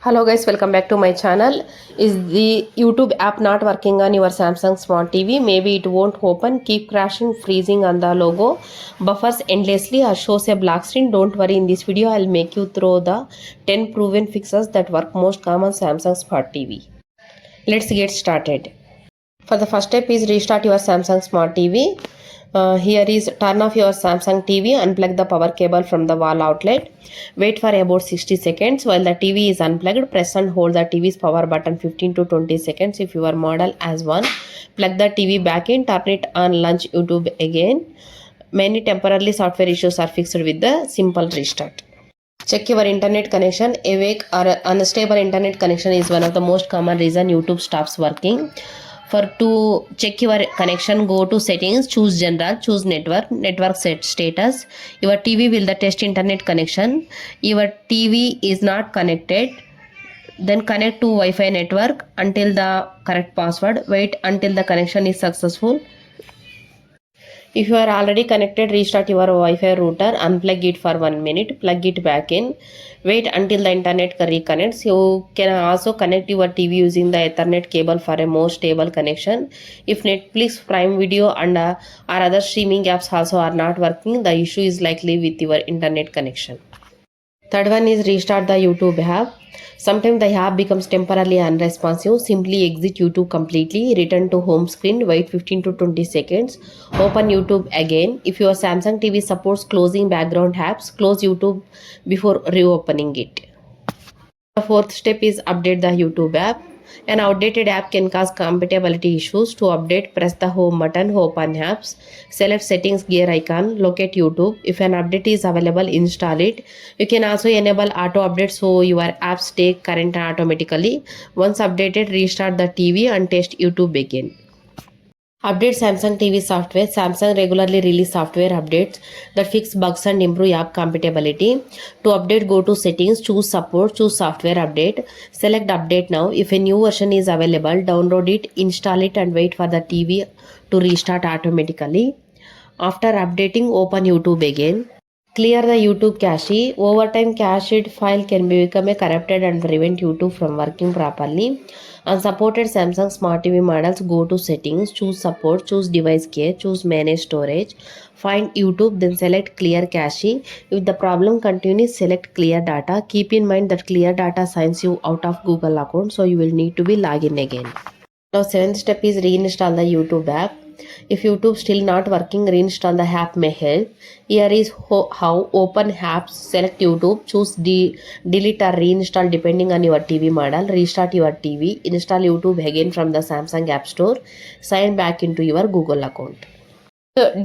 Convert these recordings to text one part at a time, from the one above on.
Hello guys, welcome back to my channel. Is the YouTube app not working on your Samsung Smart TV? Maybe it won't open, keep crashing, freezing on the logo, buffers endlessly or shows a black screen. Don't worry, in this video I'll make you through the 10 proven fixes that work most common Samsung Smart TV. Let's get started. For the first step is restart your Samsung Smart TV. Here is turn off your Samsung TV, unplug the power cable from the wall outlet. Wait for about 60 seconds. While the TV is unplugged, press and hold the TV's power button 15 to 20 seconds if your model has one. Plug the TV back in, turn it on, launch YouTube again. Many temporary software issues are fixed with the simple restart. Check your internet connection. A weak or unstable internet connection is one of the most common reason YouTube stops working. To check your connection, go to settings, choose general, choose network set status. Your TV will the test internet connection. Your TV is not connected, then connect to Wi-Fi network until the correct password. Wait until the connection is successful. If you are already connected, restart your Wi-Fi router, unplug it for 1 minute, plug it back in, wait until the internet reconnects. You can also connect your TV using the Ethernet cable for a more stable connection. If Netflix, Prime Video and or other streaming apps also are not working, the issue is likely with your internet connection. Third one is restart the YouTube app. Sometimes the app becomes temporarily unresponsive. Simply exit YouTube completely, return to home screen, wait 15 to 20 seconds, open YouTube again. If your Samsung TV supports closing background apps, close YouTube before reopening it. The fourth step is update the YouTube app. An outdated app can cause compatibility issues. To update, press the home button, open apps, select settings gear icon, locate YouTube. If an update is available, install it. You can also enable auto update so your apps stay current automatically. Once updated, restart the TV and test YouTube again. Update Samsung TV software. Samsung regularly release software updates that fix bugs and improve app compatibility. To update, go to settings, choose support, choose software update, select update now. If a new version is available, download it, install it and wait for the TV to restart automatically. After updating, open YouTube again. Clear the YouTube cache. Over time, cached file can become a corrupted and prevent YouTube from working properly. Unsupported Samsung Smart TV models, go to settings, choose support, choose device care, choose manage storage, find YouTube, then select clear cache. If the problem continues, select clear data. Keep in mind that clear data signs you out of Google account, so you will need to be login again. Now, seventh step is reinstall the YouTube app. If YouTube still not working, reinstall the app may help. Here is how open apps, select YouTube, choose delete or reinstall depending on your TV model, restart your TV, install YouTube again from the Samsung App Store, sign back into your Google account.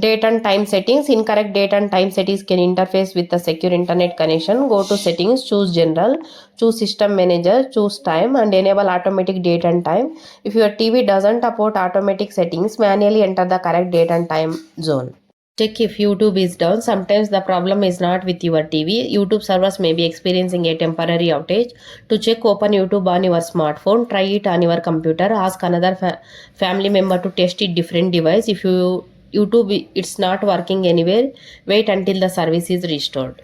Date and time settings. Incorrect date and time settings can interface with the secure internet connection. Go to settings, choose general, choose system manager, choose time and enable automatic date and time. If your TV doesn't support automatic settings, manually enter the correct date and time zone. Check if YouTube is down. Sometimes the problem is not with your TV. YouTube servers may be experiencing a temporary outage. To check, open YouTube on your smartphone, try it on your computer, ask another family member to test it different device. If YouTube it's not working anywhere, wait until the service is restored.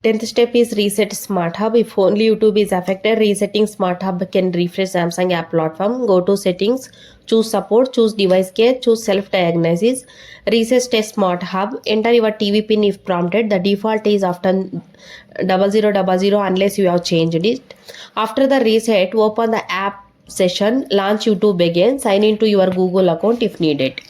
10th step is reset Smart Hub. If only YouTube is affected, resetting Smart Hub can refresh Samsung app platform. Go to settings, choose support, choose device care, choose self-diagnosis, reset a Smart Hub, enter your TV pin if prompted. The default is often 0000 unless you have changed it. After the reset, open the app session, launch YouTube again, sign into your Google account if needed.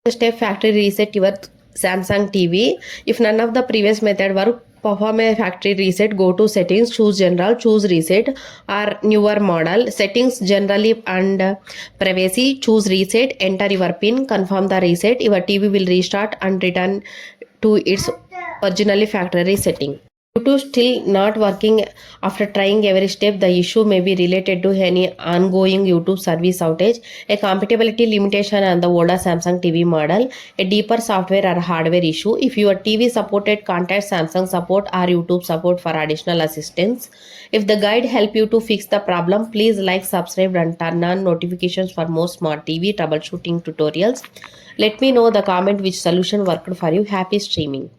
Step, factory reset your Samsung TV. If none of the previous method work, perform a factory reset. Go to settings, choose general, choose reset or newer model, settings generally and privacy, choose reset, enter your pin, confirm the reset. Your TV will restart and return to its originally factory setting. YouTube still not working after trying every step. The issue may be related to any ongoing YouTube service outage, a compatibility limitation on the older Samsung TV model, a deeper software or hardware issue. If your TV supported, contact Samsung support or YouTube support for additional assistance. If the guide helped you to fix the problem, please like, subscribe and turn on notifications for more smart TV troubleshooting tutorials. Let me know the comment which solution worked for you. Happy streaming.